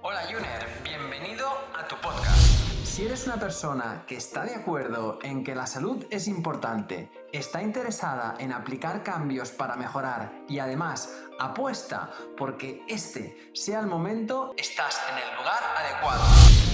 Hola Juner, bienvenido a tu podcast. Si eres una persona que está de acuerdo en que la salud es importante, está interesada en aplicar cambios para mejorar y además apuesta porque este sea el momento, estás en el lugar adecuado.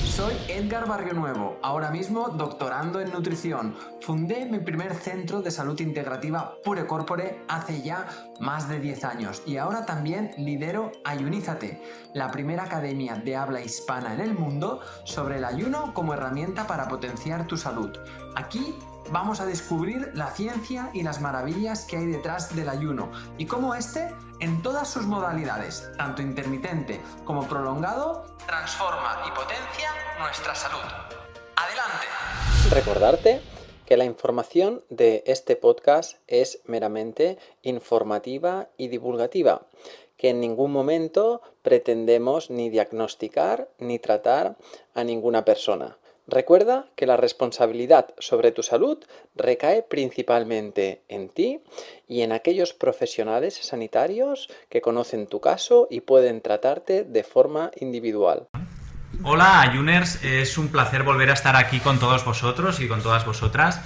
Soy Edgar Barrionuevo, ahora mismo doctorando en nutrición. Fundé mi primer centro de salud integrativa Pure Corpore hace ya más de 10 años y ahora también lidero Ayunízate, la primera academia de habla hispana en el mundo sobre el ayuno como herramienta para potenciar tu salud. Aquí vamos a descubrir la ciencia y las maravillas que hay detrás del ayuno y cómo este, en todas sus modalidades, tanto intermitente como prolongado, transforma y potencia nuestra salud. ¡Adelante! Recordarte que la información de este podcast es meramente informativa y divulgativa, que en ningún momento pretendemos ni diagnosticar ni tratar a ninguna persona. Recuerda que la responsabilidad sobre tu salud recae principalmente en ti y en aquellos profesionales sanitarios que conocen tu caso y pueden tratarte de forma individual. Hola Ayuners, es un placer volver a estar aquí con todos vosotros y con todas vosotras.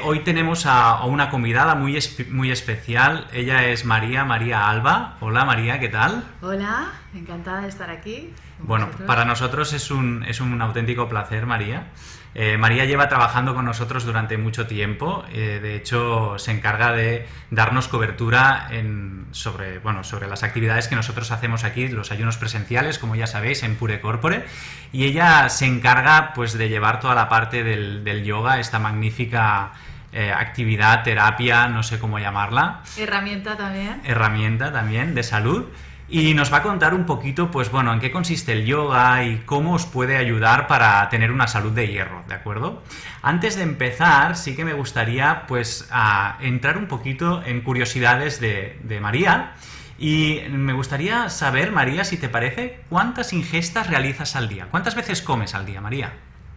Hoy tenemos a una convidada muy especial. Ella es María Alba. Hola María, ¿qué tal? Hola, encantada de estar aquí. Bueno, para nosotros es un auténtico placer, María. María lleva trabajando con nosotros durante mucho tiempo. De hecho, se encarga de darnos cobertura sobre las actividades que nosotros hacemos aquí, los ayunos presenciales, como ya sabéis, en Pure Corpore. Y ella se encarga pues de llevar toda la parte del yoga, esta magnífica actividad, terapia, no sé cómo llamarla. Herramienta también, de salud. Y nos va a contar un poquito, pues bueno, en qué consiste el yoga y cómo os puede ayudar para tener una salud de hierro, ¿de acuerdo? Antes de empezar, sí que me gustaría, pues, entrar un poquito en curiosidades de María. Y me gustaría saber, María, si te parece, ¿cuántas ingestas realizas al día? ¿Cuántas veces comes al día, María?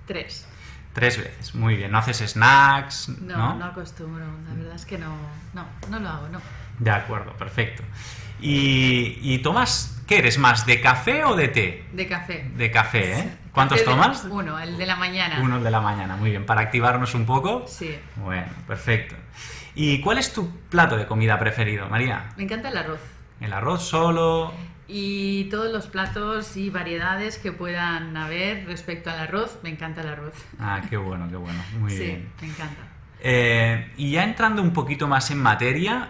3. 3 veces, muy bien. ¿No haces snacks? No acostumbro, la verdad es que no lo hago, no. De acuerdo, perfecto. ¿Y tomas, qué eres más, de café o de té? De café. De café, ¿eh? ¿Cuántos tomas? Uno, el de la mañana. Uno, el de la mañana, muy bien. ¿Para activarnos un poco? Sí. Bueno, perfecto. ¿Y cuál es tu plato de comida preferido, María? Me encanta el arroz. ¿El arroz solo? Y todos los platos y variedades que puedan haber respecto al arroz, me encanta el arroz. Ah, qué bueno, muy bien. Sí, me encanta. Y ya entrando un poquito más en materia,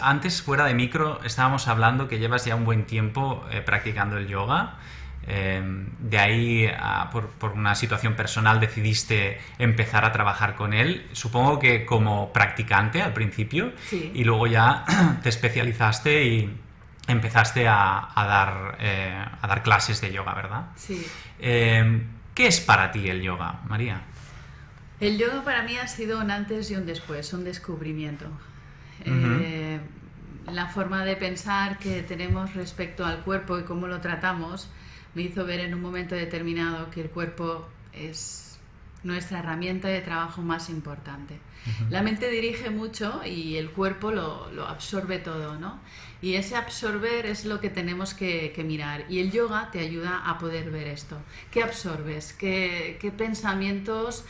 antes fuera de micro estábamos hablando que llevas ya un buen tiempo practicando el yoga. De ahí, por una situación personal, decidiste empezar a trabajar con él. Supongo que como practicante al principio. Sí. Y luego ya te especializaste y empezaste a dar clases de yoga, ¿verdad? Sí. ¿Qué es para ti el yoga, María? El yoga para mí ha sido un antes y un después, un descubrimiento. La forma de pensar que tenemos respecto al cuerpo y cómo lo tratamos me hizo ver en un momento determinado que el cuerpo es nuestra herramienta de trabajo más importante. La mente dirige mucho y el cuerpo lo absorbe todo, ¿no? Y ese absorber es lo que tenemos que mirar. Y el yoga te ayuda a poder ver esto. ¿Qué absorbes? ¿Qué pensamientos?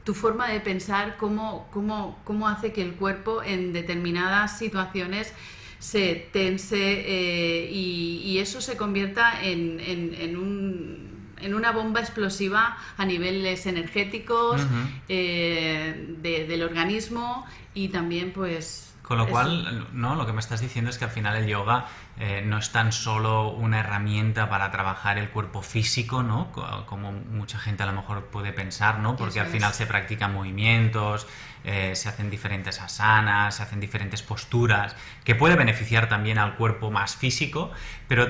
Tu forma de pensar, cómo hace que el cuerpo en determinadas situaciones se tense y eso se convierta en una bomba explosiva a niveles energéticos del organismo y también pues... Con lo cual, ¿no? Lo que me estás diciendo es que al final el yoga no es tan solo una herramienta para trabajar el cuerpo físico, ¿no? Como mucha gente a lo mejor puede pensar, ¿no? Porque al final se practican movimientos, se hacen diferentes asanas, se hacen diferentes posturas, que puede beneficiar también al cuerpo más físico, pero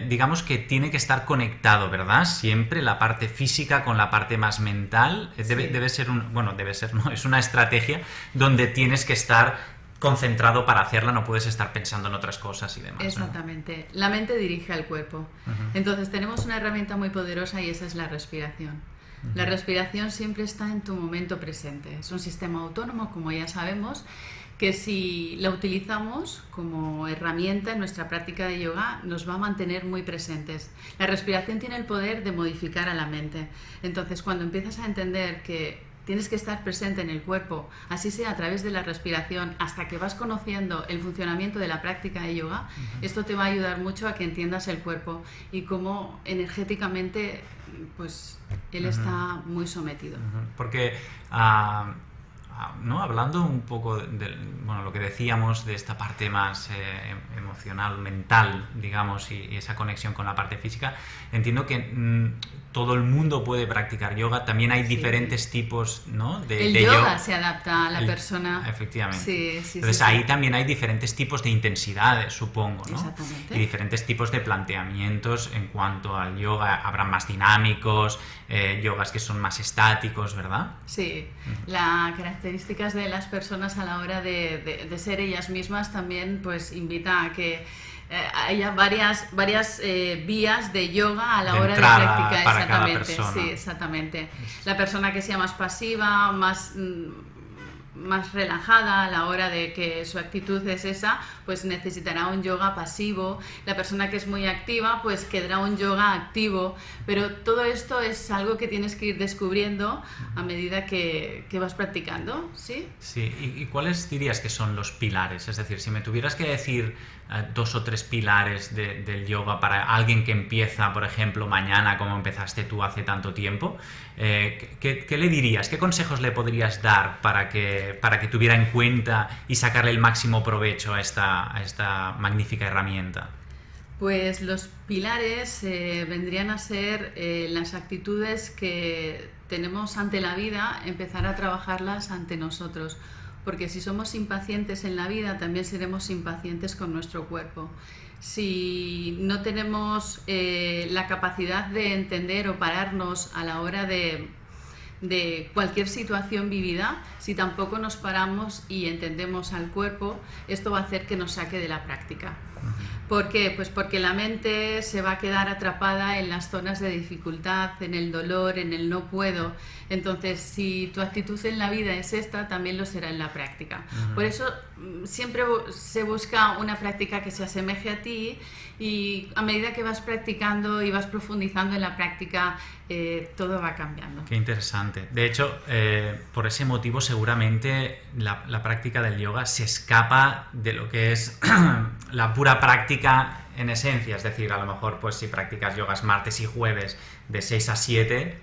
digamos que tiene que estar conectado, ¿verdad? Siempre la parte física con la parte más mental. Debe ser no, es una estrategia donde tienes que estar concentrado para hacerla, no puedes estar pensando en otras cosas y demás. Exactamente. ¿No? La mente dirige al cuerpo. Entonces tenemos una herramienta muy poderosa y esa es la respiración. La respiración siempre está en tu momento presente. Es un sistema autónomo, como ya sabemos, que si la utilizamos como herramienta en nuestra práctica de yoga nos va a mantener muy presentes. La respiración tiene el poder de modificar a la mente. Entonces, cuando empiezas a entender que tienes que estar presente en el cuerpo, así sea a través de la respiración, hasta que vas conociendo el funcionamiento de la práctica de yoga, esto te va a ayudar mucho a que entiendas el cuerpo y cómo energéticamente pues él está muy sometido. Porque ¿no? Hablando un poco de lo que decíamos de esta parte más emocional, mental, digamos, y esa conexión con la parte física, entiendo que todo el mundo puede practicar yoga. También hay diferentes tipos, ¿no? El yoga se adapta a la persona. Efectivamente. Entonces ahí también hay diferentes tipos de intensidades, supongo, ¿no? Exactamente. Y diferentes tipos de planteamientos en cuanto al yoga. Habrá más dinámicos, yogas que son más estáticos, ¿verdad? Sí. Las características de las personas a la hora de ser ellas mismas también pues invita a que haya varias vías de yoga a la hora de practicar. Para cada persona. Sí, exactamente. La persona que sea más pasiva, más relajada a la hora de que su actitud es esa, pues necesitará un yoga pasivo. La persona que es muy activa, pues quedará un yoga activo. Pero todo esto es algo que tienes que ir descubriendo a medida que vas practicando, ¿sí? Sí. ¿Y cuáles dirías que son los pilares? Es decir, si me tuvieras que decir 2 o 3 pilares del yoga para alguien que empieza, por ejemplo, mañana, como empezaste tú hace tanto tiempo, ¿qué le dirías? ¿Qué consejos le podrías dar para que tuviera en cuenta y sacarle el máximo provecho a esta magnífica herramienta? Pues los pilares vendrían a ser las actitudes que tenemos ante la vida, empezar a trabajarlas ante nosotros. Porque si somos impacientes en la vida, también seremos impacientes con nuestro cuerpo. Si no tenemos la capacidad de entender o pararnos a la hora de cualquier situación vivida, si tampoco nos paramos y entendemos al cuerpo, esto va a hacer que nos saque de la práctica. ¿Por qué? Pues porque la mente se va a quedar atrapada en las zonas de dificultad, en el dolor, en el no puedo. Entonces, si tu actitud en la vida es esta, también lo será en la práctica. Por eso siempre se busca una práctica que se asemeje a ti, y a medida que vas practicando y vas profundizando en la práctica, todo va cambiando. Qué interesante. De hecho, por ese motivo seguramente la práctica del yoga se escapa de lo que es la pura práctica en esencia. Es decir, a lo mejor pues si practicas yogas martes y jueves de 6 a 7,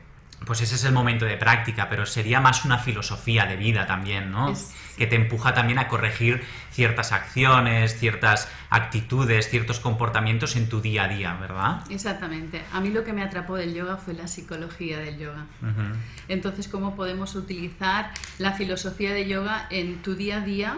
pues ese es el momento de práctica, pero sería más una filosofía de vida también, ¿no? Que te empuja también a corregir ciertas acciones, ciertas actitudes, ciertos comportamientos en tu día a día, ¿verdad? Exactamente. A mí lo que me atrapó del yoga fue la psicología del yoga. Entonces, ¿cómo podemos utilizar la filosofía de yoga en tu día a día?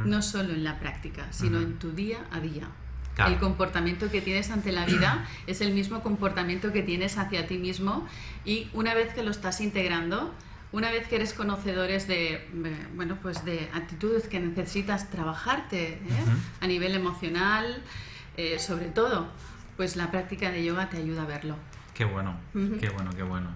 No solo en la práctica, sino en tu día a día. Claro. El comportamiento que tienes ante la vida es el mismo comportamiento que tienes hacia ti mismo, y una vez que lo estás integrando, una vez que eres conocedores de actitudes que necesitas trabajarte a nivel emocional, sobre todo, pues la práctica de yoga te ayuda a verlo. Qué bueno, qué bueno.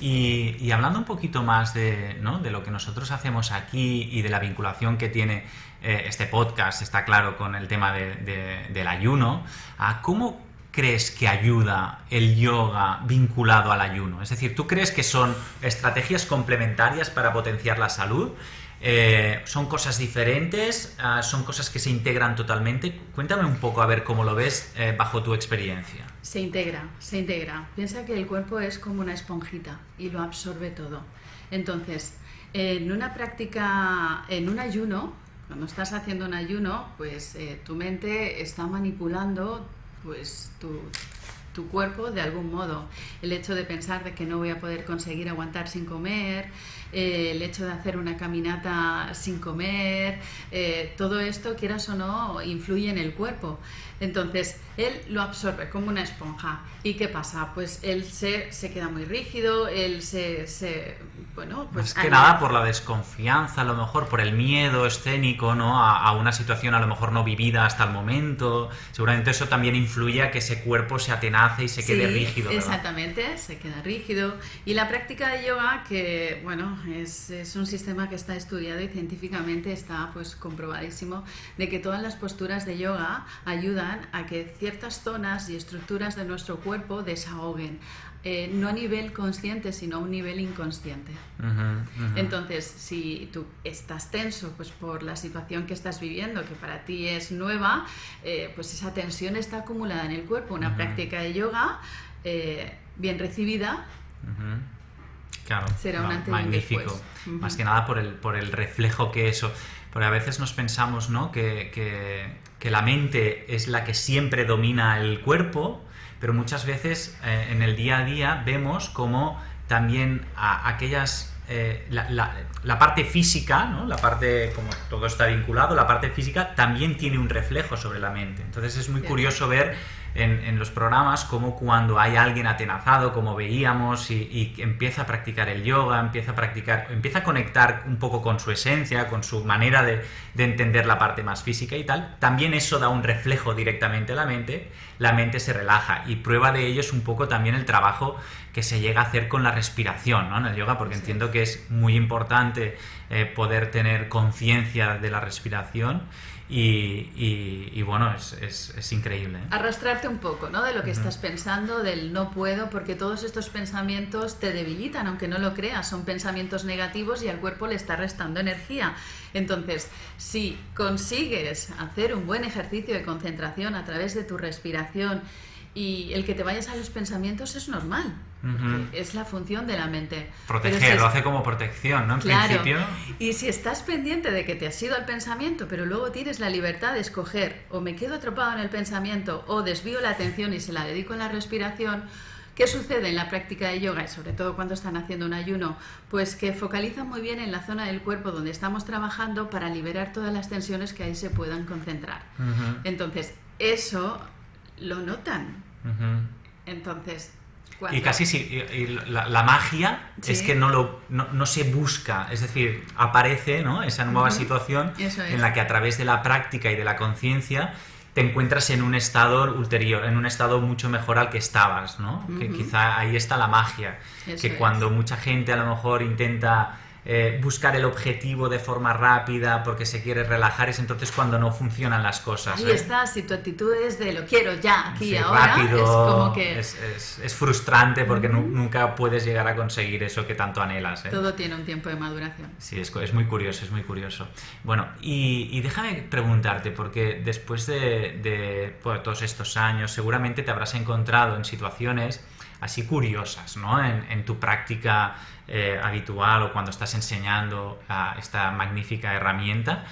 Y hablando un poquito más de lo que nosotros hacemos aquí y de la vinculación que tiene este podcast, está claro, con el tema del ayuno, ¿cómo crees que ayuda el yoga vinculado al ayuno? Es decir, ¿tú crees que son estrategias complementarias para potenciar la salud? ¿Son cosas diferentes? ¿Son cosas que se integran totalmente? Cuéntame un poco a ver cómo lo ves bajo tu experiencia. Se integra. Piensa que el cuerpo es como una esponjita y lo absorbe todo. Entonces, en una práctica, en un ayuno, cuando estás haciendo un ayuno, pues tu mente está manipulando pues tu cuerpo de algún modo. El hecho de pensar de que no voy a poder conseguir aguantar sin comer, el hecho de hacer una caminata sin comer, todo esto, quieras o no, influye en el cuerpo. Entonces, él lo absorbe como una esponja. ¿Y qué pasa? Pues él se queda muy rígido, él más que nada por la desconfianza, a lo mejor por el miedo escénico, ¿no? A una situación a lo mejor no vivida hasta el momento. Seguramente eso también influye a que ese cuerpo se atenace hace y se quede rígido, ¿verdad? Exactamente, se queda rígido. Y la práctica de yoga, que bueno, es un sistema que está estudiado y científicamente está pues comprobadísimo de que todas las posturas de yoga ayudan a que ciertas zonas y estructuras de nuestro cuerpo desahoguen. No a nivel consciente, sino a un nivel inconsciente. Entonces, si tú estás tenso pues por la situación que estás viviendo, que para ti es nueva, pues esa tensión está acumulada en el cuerpo. Una práctica de yoga bien recibida claro, será un antes y un magnífico. después. Más que nada por el reflejo que eso... Porque a veces nos pensamos, ¿no?, que la mente es la que siempre domina el cuerpo, pero muchas veces en el día a día vemos como también aquellas... la parte física, ¿no?, la parte, como todo está vinculado, la parte física también tiene un reflejo sobre la mente. Entonces es muy curioso ver en los programas como cuando hay alguien atenazado, como veíamos, y empieza a practicar el yoga, empieza a conectar un poco con su esencia, con su manera de entender la parte más física y tal, también eso da un reflejo directamente a la mente se relaja, y prueba de ello es un poco también el trabajo que se llega a hacer con la respiración, ¿no?, en el yoga, porque entiendo que es muy importante poder tener conciencia de la respiración. Y bueno, es increíble, ¿eh? Arrastrarte un poco, ¿no?, de lo que estás pensando, del no puedo, porque todos estos pensamientos te debilitan, aunque no lo creas, son pensamientos negativos y al cuerpo le está restando energía. Entonces, si consigues hacer un buen ejercicio de concentración a través de tu respiración, y el que te vayas a los pensamientos es normal, porque es la función de la mente. Proteger, lo hace como protección, ¿no? En principio. Y si estás pendiente de que te has ido al pensamiento, pero luego tienes la libertad de escoger, o me quedo atrapado en el pensamiento, o desvío la atención y se la dedico a la respiración, ¿qué sucede en la práctica de yoga? Y sobre todo cuando están haciendo un ayuno, pues que focalizan muy bien en la zona del cuerpo donde estamos trabajando para liberar todas las tensiones que ahí se puedan concentrar. Entonces, eso lo notan. Entonces, y casi la magia es que no se busca, es decir, aparece, ¿no?, esa nueva situación en la que a través de la práctica y de la conciencia te encuentras en un estado ulterior, en un estado mucho mejor al que estabas, ¿no? Que quizá ahí está la magia, cuando mucha gente a lo mejor intenta buscar el objetivo de forma rápida porque se quiere relajar, es entonces cuando no funcionan las cosas. Ahí está, si tu actitud es de lo quiero ya, aquí, ahora, rápido, es como que... Es frustrante porque nunca puedes llegar a conseguir eso que tanto anhelas, ¿eh? Todo tiene un tiempo de maduración. Sí, es muy curioso, es muy curioso. Bueno, y déjame preguntarte, porque después de todos estos años seguramente te habrás encontrado en situaciones así curiosas, ¿no?, en tu práctica habitual o cuando estás enseñando esta magnífica herramienta.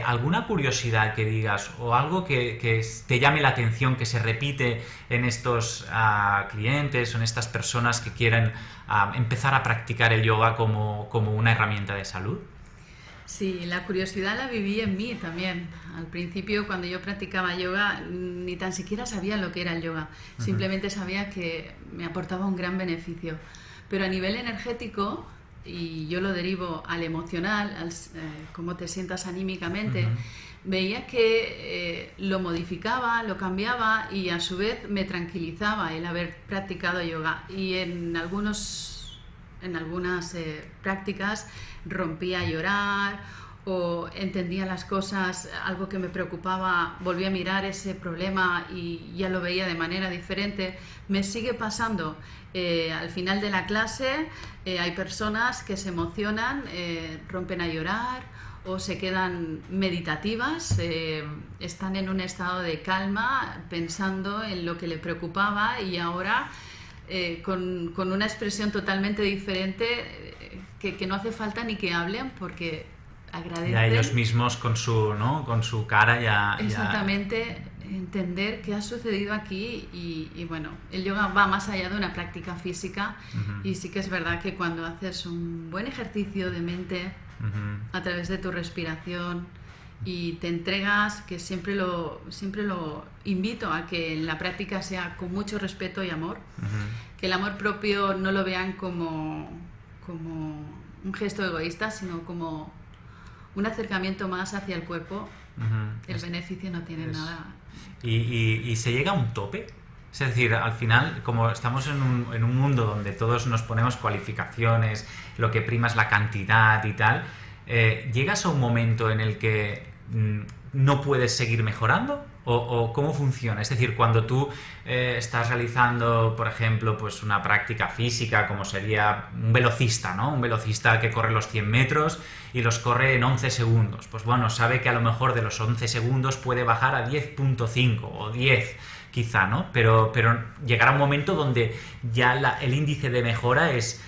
¿Alguna curiosidad que digas o algo que te llame la atención, que se repite en estos clientes o en estas personas que quieren empezar a practicar el yoga como una herramienta de salud? Sí, la curiosidad la viví en mí también. Al principio, cuando yo practicaba yoga, ni tan siquiera sabía lo que era el yoga. Simplemente sabía que me aportaba un gran beneficio. Pero a nivel energético, y yo lo derivo al emocional, al cómo te sientas anímicamente, veía que lo modificaba, lo cambiaba y a su vez me tranquilizaba el haber practicado yoga. Y en algunas prácticas rompía a llorar o entendía las cosas, algo que me preocupaba, volví a mirar ese problema y ya lo veía de manera diferente. Me sigue pasando. Al final de la clase hay personas que se emocionan, rompen a llorar o se quedan meditativas, están en un estado de calma pensando en lo que le preocupaba y ahora con una expresión totalmente diferente que no hace falta ni que hablen porque agradecen. Ya ellos mismos con su cara ya... Exactamente, entender qué ha sucedido aquí y bueno, el yoga va más allá de una práctica física y sí que es verdad que cuando haces un buen ejercicio de mente a través de tu respiración y te entregas, que siempre lo invito a que la práctica sea con mucho respeto y amor, que el amor propio no lo vean como un gesto egoísta, sino como un acercamiento más hacia el cuerpo. El beneficio no tiene nada. ¿Y se llega a un tope Es decir, al final, como estamos en un mundo donde todos nos ponemos cualificaciones, lo que prima es la cantidad y tal, ¿llegas a un momento en el que no puedes seguir mejorando? ¿O cómo funciona? Es decir, cuando tú estás realizando, por ejemplo, pues una práctica física, como sería un velocista, ¿no? Un velocista que corre los 100 metros y los corre en 11 segundos. Pues bueno, sabe que a lo mejor de los 11 segundos puede bajar a 10.5 o 10 quizá, ¿no? Pero llegará un momento donde ya el índice de mejora es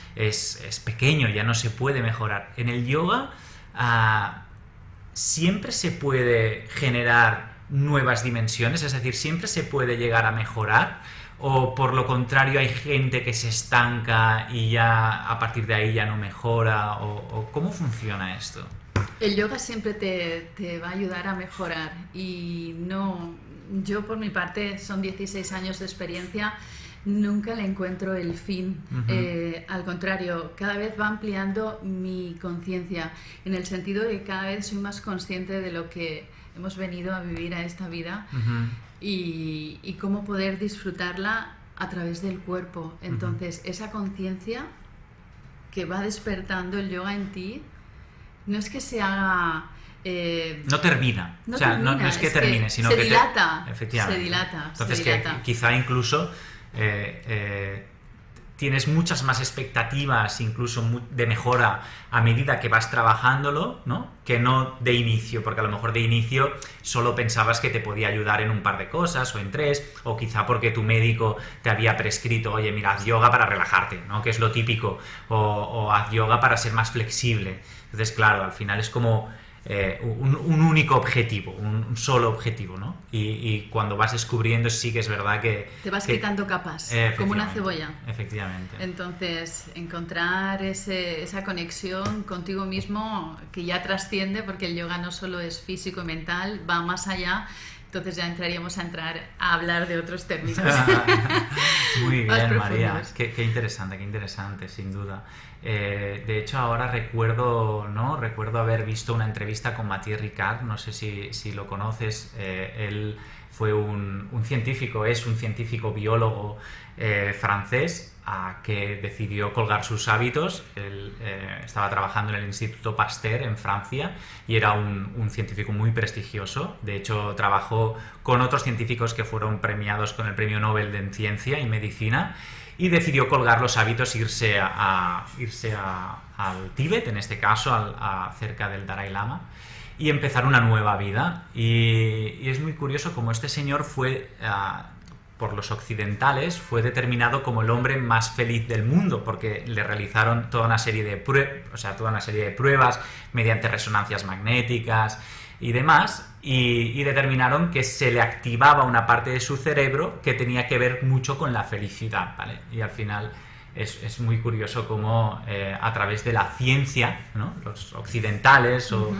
pequeño, ya no se puede mejorar. En el yoga siempre se puede generar nuevas dimensiones, es decir, siempre se puede llegar a mejorar, o por lo contrario hay gente que se estanca y ya a partir de ahí ya no mejora, o ¿cómo funciona esto? El yoga siempre te va a ayudar a mejorar y no, yo por mi parte son 16 años de experiencia, nunca le encuentro el fin. Al contrario, cada vez va ampliando mi conciencia, en el sentido de que cada vez soy más consciente de lo que hemos venido a vivir a esta vida y cómo poder disfrutarla a través del cuerpo. Entonces, esa conciencia que va despertando el yoga en ti, no es que se haga... no termina. No o sea, termina, no es que termine, sino se que... dilata, Efectivamente. se dilata. Entonces, se que dilata. quizá incluso... tienes muchas más expectativas incluso de mejora a medida que vas trabajándolo, ¿no? Que no de inicio, porque a lo mejor de inicio solo pensabas que te podía ayudar en un par de cosas o en 3, o quizá porque tu médico te había prescrito, oye, mira, haz yoga para relajarte, ¿no? Que es lo típico, o haz yoga para ser más flexible. Entonces, claro, al final es como un único objetivo, un solo objetivo, ¿no? Y cuando vas descubriendo sí que es verdad que... Te vas quitando capas, como una cebolla. Efectivamente. Entonces, encontrar esa conexión contigo mismo que ya trasciende, porque el yoga no solo es físico y mental, va más allá. Entonces ya entraríamos a hablar de otros términos. Muy bien, María. Profundos. Qué interesante, sin duda. De hecho, ahora recuerdo haber visto una entrevista con Mathieu Ricard, no sé si lo conoces. Él fue un científico, es un científico biólogo francés que decidió colgar sus hábitos. Él estaba trabajando en el Instituto Pasteur en Francia y era un científico muy prestigioso. De hecho, trabajó con otros científicos que fueron premiados con el Premio Nobel en Ciencia y Medicina, y decidió colgar los hábitos, irse al Tíbet, en este caso cerca del Dalai Lama, y empezar una nueva vida. Y es muy curioso como este señor fue... por los occidentales, fue determinado como el hombre más feliz del mundo, porque le realizaron toda una serie de pruebas mediante resonancias magnéticas y demás, y determinaron que se le activaba una parte de su cerebro que tenía que ver mucho con la felicidad, ¿vale? Y al final es muy curioso cómo a través de la ciencia, ¿no? Los occidentales o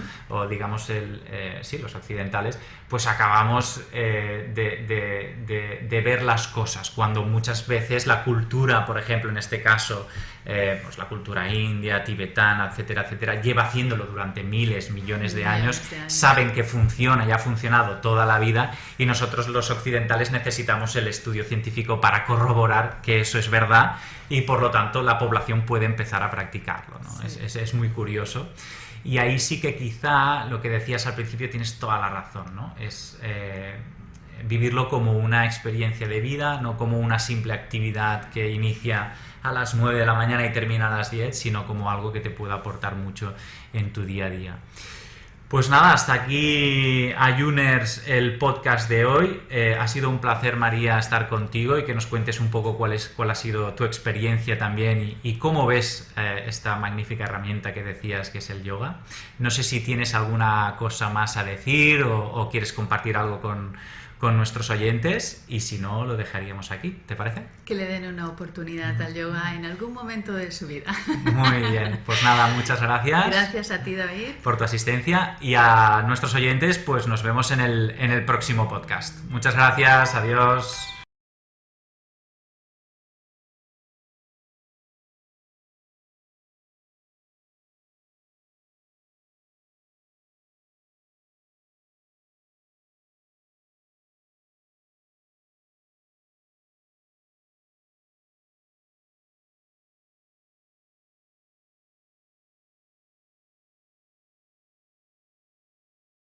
digamos los occidentales, pues acabamos de ver las cosas, cuando muchas veces la cultura, por ejemplo, en este caso, pues la cultura india, tibetana, etcétera, etcétera, lleva haciéndolo durante millones de años, saben que funciona y ha funcionado toda la vida, y nosotros los occidentales necesitamos el estudio científico para corroborar que eso es verdad, y por lo tanto la población puede empezar a practicarlo, ¿no? Sí. Es muy curioso. Y ahí sí que quizá lo que decías al principio tienes toda la razón, ¿no? Es vivirlo como una experiencia de vida, no como una simple actividad que inicia a las 9 de la mañana y termina a las 10, sino como algo que te pueda aportar mucho en tu día a día. Pues nada, hasta aquí Ayuners, el podcast de hoy. Ha sido un placer, María, estar contigo y que nos cuentes un poco cuál ha sido tu experiencia también y cómo ves esta magnífica herramienta que decías que es el yoga. No sé si tienes alguna cosa más a decir o quieres compartir algo con nuestros oyentes, y si no, lo dejaríamos aquí, ¿te parece? Que le den una oportunidad al yoga en algún momento de su vida. Muy bien, pues nada, muchas gracias. Gracias a ti, David. Por tu asistencia, y a nuestros oyentes, pues nos vemos en el próximo podcast. Muchas gracias, adiós.